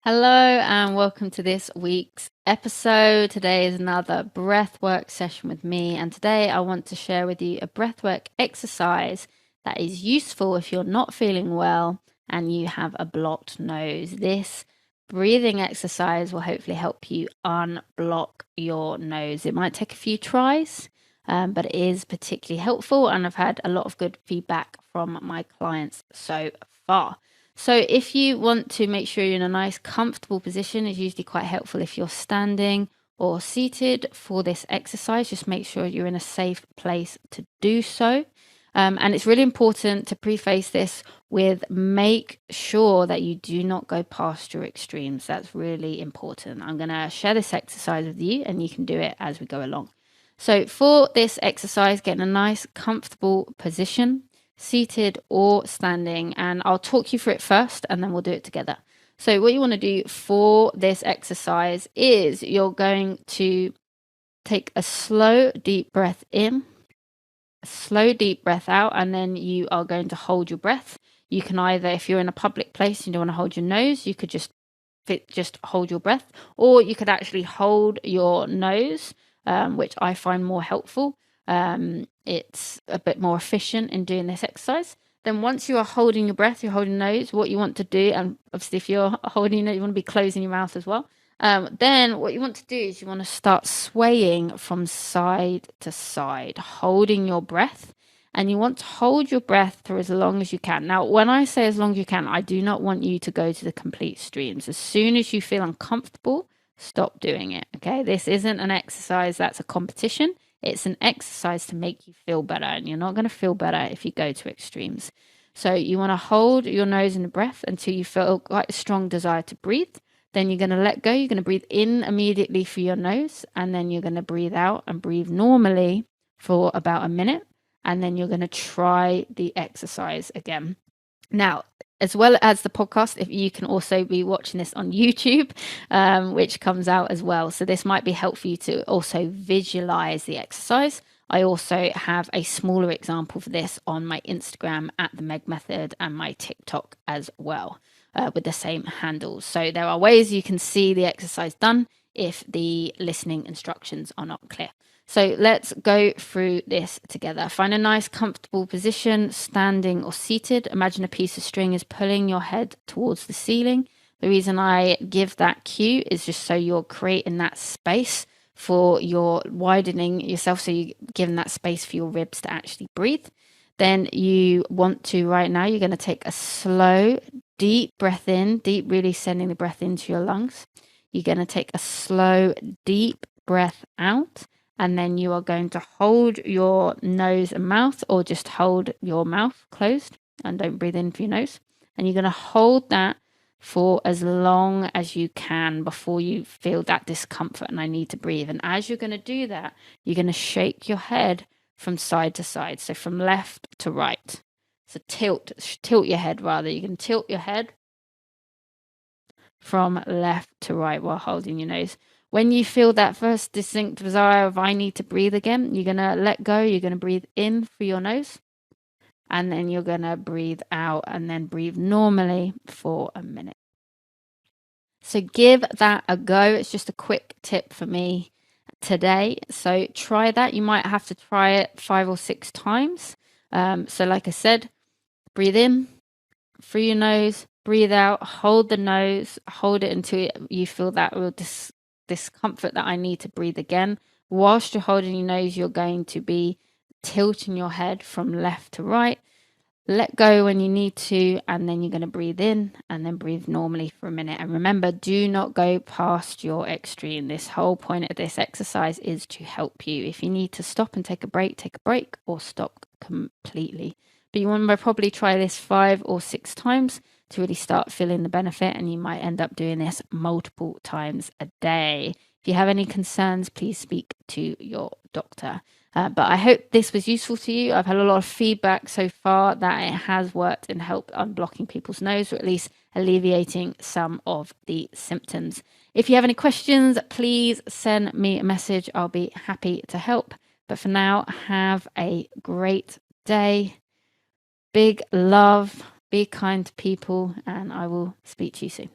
Hello and welcome to this week's episode. Today is another breathwork session with me, and today I want to share with you a breathwork exercise that is useful if you're not feeling well and you have a blocked nose. This breathing exercise will hopefully help you unblock your nose. It might take a few tries, but it is particularly helpful, and I've had a lot of good feedback from my clients so far. So if you want to make sure you're in a nice comfortable position, it's usually quite helpful if you're standing or seated for this exercise. Just make sure you're in a safe place to do so. And it's really important to preface this with make sure that you do not go past your extremes. That's really important. I'm going to share this exercise with you and you can do it as we go along. So for this exercise, get in a nice comfortable position, seated or standing, and I'll talk you through it first and then we'll do it together. So what you want to do for this exercise is you're going to take a slow deep breath in, a slow deep breath out, and then you are going to hold your breath. You can either, if you're in a public place and you don't want to hold your nose, you could just hold your breath, or you could actually hold your nose, which I find more helpful. It's a bit more efficient in doing this exercise. Then once you are holding your breath, you're holding your nose, what you want to do, and obviously if you're holding your nose, you want to be closing your mouth as well. Then what you want to do is you want to start swaying from side to side, holding your breath. And you want to hold your breath for as long as you can. Now, when I say as long as you can, I do not want you to go to the complete extremes. As soon as you feel uncomfortable, stop doing it. Okay, this isn't an exercise that's a competition. It's an exercise to make you feel better, and you're not going to feel better if you go to extremes. So you want to hold your nose and the breath until you feel quite a strong desire to breathe. Then you're going to let go. You're going to breathe in immediately through your nose, and then you're going to breathe out and breathe normally for about a minute. And then you're going to try the exercise again. Now, as well as the podcast, if you can also be watching this on YouTube, which comes out as well. So this might be helpful for you to also visualize the exercise. I also have a smaller example for this on my Instagram at the Meg Method and my TikTok as well, with the same handles. So there are ways you can see the exercise done if the listening instructions are not clear. So let's go through this together. Find a nice comfortable position, standing or seated. Imagine a piece of string is pulling your head towards the ceiling. The reason I give that cue is just so you're creating that space for your widening yourself, so you're giving that space for your ribs to actually breathe. Then you want to, right now, you're going to take a slow, deep breath in, really sending the breath into your lungs. You're going to take a slow, deep breath out. And then you are going to hold your nose and mouth, or just hold your mouth closed and don't breathe in through your nose. And you're going to hold that for as long as you can before you feel that discomfort and I need to breathe. And as you're going to do that, you're going to shake your head from side to side. So from left to right. So tilt your head rather. You can tilt your head from left to right while holding your nose. When you feel that first distinct desire of I need to breathe again, you're going to let go. You're going to breathe in through your nose, and then you're going to breathe out and then breathe normally for a minute. So give that a go. It's just a quick tip for me today. So try that. You might have to try it 5 or 6 times. So like I said, breathe in through your nose, breathe out, hold the nose, hold it until you feel that real discomfort that I need to breathe again. Whilst you're holding your nose, you're going to be tilting your head from left to right. Let go when you need to, and then you're going to breathe in and then breathe normally for a minute. And remember, do not go past your extreme. This whole point of this exercise is to help you. If you need to stop and take a break, or stop completely. But you want to probably try this 5 or 6 times to really start feeling the benefit, and you might end up doing this multiple times a day. If you have any concerns, please speak to your doctor. But I hope this was useful to you. I've had a lot of feedback so far that it has worked and helped unblocking people's nose, or at least alleviating some of the symptoms. If you have any questions, please send me a message. I'll be happy to help. But for now, have a great day. Big love. Be kind to people, and I will speak to you soon.